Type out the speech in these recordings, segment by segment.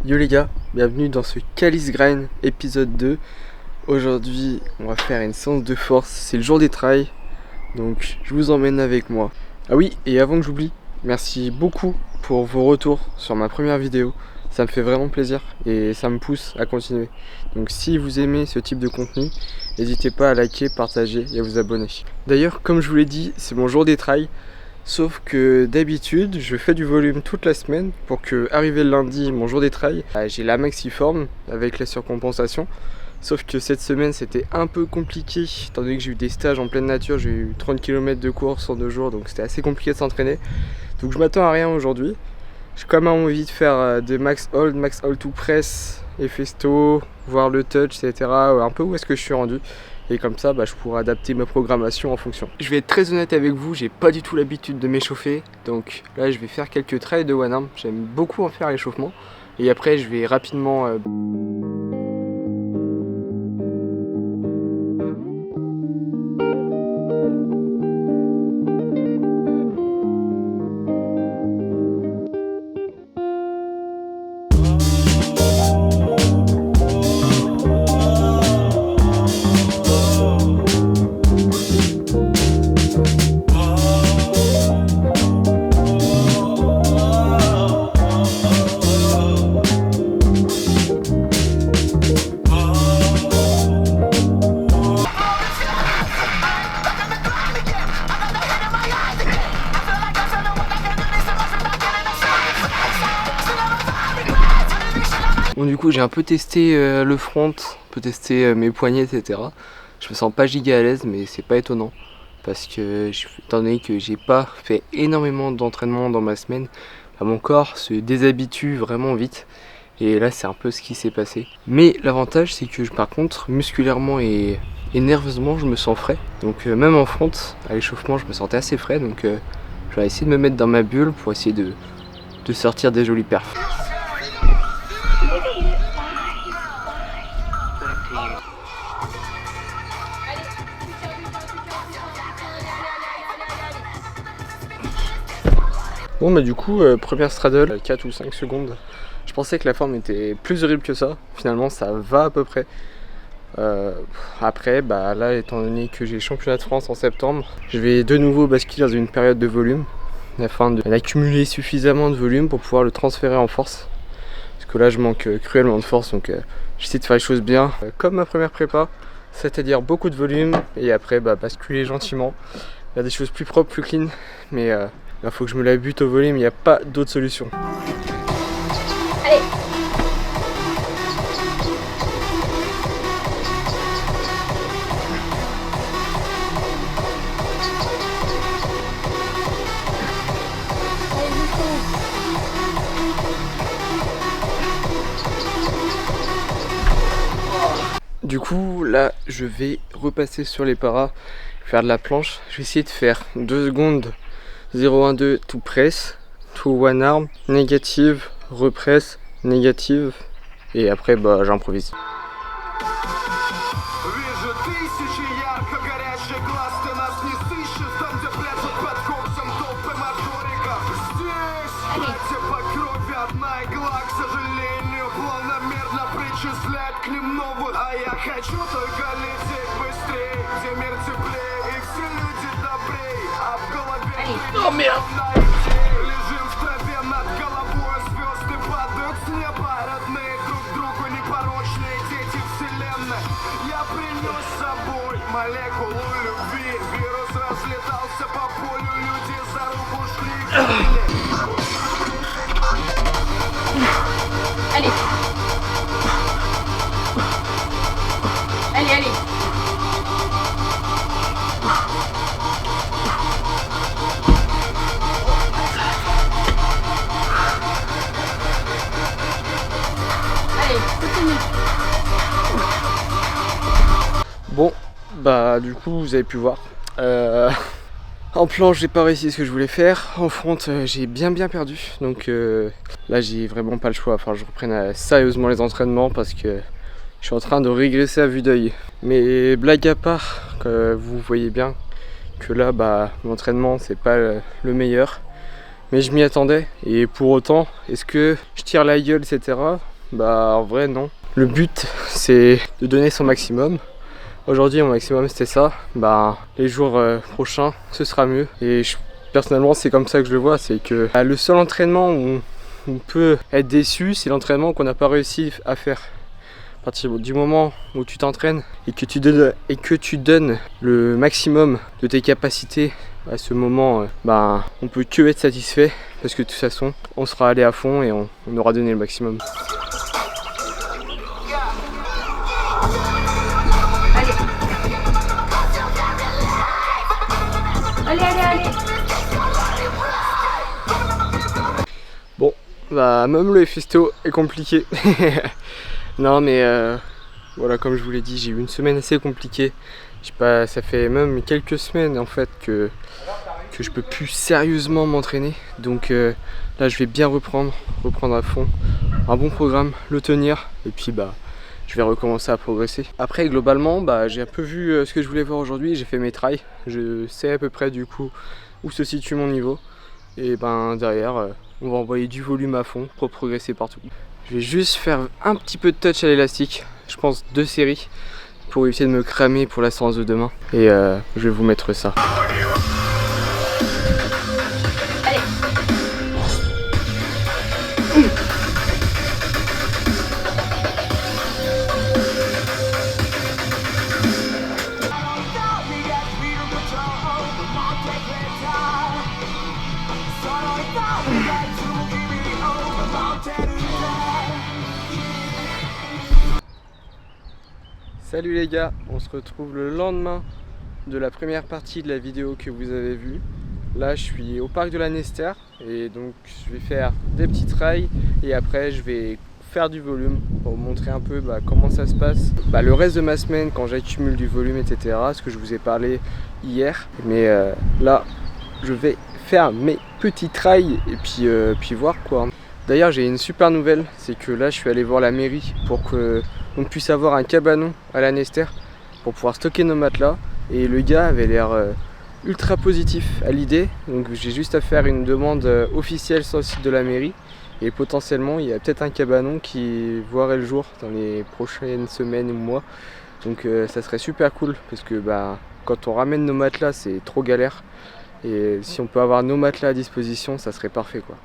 Yo les gars, bienvenue dans ce Calice Grind épisode 2. Aujourd'hui on va faire une séance de force, c'est le jour des trails, donc je vous emmène avec moi. Ah oui, et avant que j'oublie, merci beaucoup pour vos retours sur ma première vidéo. Ça me fait vraiment plaisir et ça me pousse à continuer. Donc si vous aimez ce type de contenu, n'hésitez pas à liker, partager et à vous abonner. D'ailleurs, comme je vous l'ai dit, c'est mon jour des trails. Sauf que d'habitude, je fais du volume toute la semaine pour que, arrivé le lundi, mon jour des trails, j'ai la maxiforme avec la surcompensation. Sauf que cette semaine, c'était un peu compliqué, étant donné que j'ai eu des stages en pleine nature, j'ai eu 30 km de course en 2 jours, donc c'était assez compliqué de s'entraîner. Donc je m'attends à rien aujourd'hui. J'ai quand même envie de faire des max hold to press, et festo, voir le touch, etc. Un peu où est-ce que je suis rendu. Et comme ça, je pourrai adapter ma programmation en fonction. Je vais être très honnête avec vous, j'ai pas du tout l'habitude de m'échauffer. Donc là, je vais faire quelques trails de one arm. J'aime beaucoup en faire l'échauffement. Et après, je vais rapidement... Bon, du coup j'ai un peu testé le front, un peu testé mes poignets, etc. Je me sens pas giga à l'aise, mais c'est pas étonnant parce que étant donné que j'ai pas fait énormément d'entraînement dans ma semaine, mon corps se déshabitue vraiment vite et là c'est un peu ce qui s'est passé. Mais l'avantage c'est que par contre musculairement et nerveusement je me sens frais, donc même en front à l'échauffement je me sentais assez frais, donc je vais essayer de me mettre dans ma bulle pour essayer de sortir des jolis perfs. Bon du coup, première straddle, 4 ou 5 secondes. Je pensais que la forme était plus horrible que ça. Finalement ça va à peu près. Après, là étant donné que j'ai le championnat de France en septembre, je vais de nouveau basculer dans une période de volume afin d'accumuler suffisamment de volume pour pouvoir le transférer en force. Parce que là je manque cruellement de force, donc j'essaie de faire les choses bien. Comme ma première prépa, c'est-à-dire beaucoup de volume et après basculer gentiment vers des choses plus propres, plus clean. Mais il faut que je me la bute au volume, il n'y a pas d'autre solution. Allez. Du coup là je vais repasser sur les paras, faire de la planche. Je vais essayer de faire 2 secondes 0,1,2 to press, to one arm, négative, represse, négative, et après j'improvise. Oh merde! Allez! Allez, allez! Bon, du coup vous avez pu voir. En planche j'ai pas réussi ce que je voulais faire. En front j'ai bien perdu. Donc là j'ai vraiment pas le choix. Enfin je reprenne sérieusement les entraînements parce que je suis en train de régresser à vue d'œil. Mais blague à part, vous voyez bien que là l'entraînement c'est pas le meilleur. Mais je m'y attendais et pour autant, est-ce que je tire la gueule, etc. Bah en vrai non. Le but c'est de donner son maximum. Aujourd'hui mon maximum c'était ça. Bah les jours prochains ce sera mieux. Et personnellement c'est comme ça que je le vois. C'est que le seul entraînement où on peut être déçu, c'est l'entraînement qu'on n'a pas réussi à faire. À partir du moment où tu t'entraînes et que tu donnes le maximum de tes capacités, à ce moment, on peut que être satisfait parce que de toute façon, on sera allé à fond et on aura donné le maximum. Allez. Bon, même le Héphaïsto est compliqué. Non mais voilà, comme je vous l'ai dit, j'ai eu une semaine assez compliquée. Je sais pas, ça fait même quelques semaines en fait que je peux plus sérieusement m'entraîner. Donc là je vais bien reprendre à fond. Un bon programme, le tenir et puis je vais recommencer à progresser. Après globalement j'ai un peu vu ce que je voulais voir aujourd'hui, j'ai fait mes trails. Je sais à peu près du coup où se situe mon niveau. Et derrière on va envoyer du volume à fond pour progresser partout. Je vais juste faire un petit peu de touch à l'élastique, je pense 2 séries, pour éviter de me cramer pour la séance de demain. Et je vais vous mettre ça. Allez. Salut les gars, on se retrouve le lendemain de la première partie de la vidéo que vous avez vue. Là je suis au parc de la Nester et donc je vais faire des petits trails et après je vais faire du volume pour vous montrer un peu comment ça se passe le reste de ma semaine quand j'accumule du volume, etc. Ce que je vous ai parlé hier. Mais là je vais faire mes petits trails et puis voir quoi. D'ailleurs j'ai une super nouvelle, c'est que là je suis allé voir la mairie pour qu'on puisse avoir un cabanon à la Nester pour pouvoir stocker nos matelas. Et le gars avait l'air ultra positif à l'idée, donc j'ai juste à faire une demande officielle sur le site de la mairie. Et potentiellement il y a peut-être un cabanon qui verrait le jour dans les prochaines semaines ou mois. Donc ça serait super cool parce que quand on ramène nos matelas c'est trop galère. Et si on peut avoir nos matelas à disposition ça serait parfait quoi.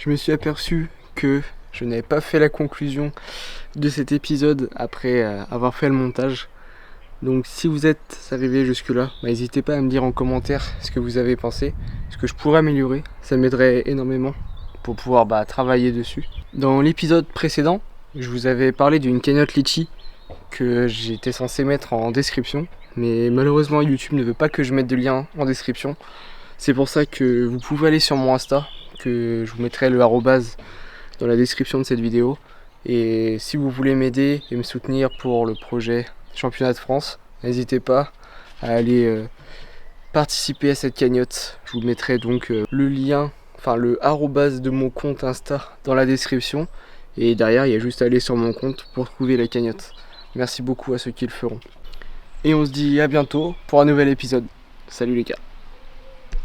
Je me suis aperçu que je n'avais pas fait la conclusion de cet épisode après avoir fait le montage. Donc si vous êtes arrivé jusque là, n'hésitez pas à me dire en commentaire ce que vous avez pensé, ce que je pourrais améliorer, ça m'aiderait énormément pour pouvoir travailler dessus. Dans l'épisode précédent, je vous avais parlé d'une cagnotte Litchi que j'étais censé mettre en description, mais malheureusement YouTube ne veut pas que je mette de lien en description. C'est pour ça que vous pouvez aller sur mon Insta, que je vous mettrai le arrobase dans la description de cette vidéo. Et si vous voulez m'aider et me soutenir pour le projet Championnat de France, n'hésitez pas à aller participer à cette cagnotte. Je vous mettrai donc le lien, enfin le arrobase de mon compte Insta dans la description. Et derrière, il y a juste à aller sur mon compte pour trouver la cagnotte. Merci beaucoup à ceux qui le feront. Et on se dit à bientôt pour un nouvel épisode. Salut les gars.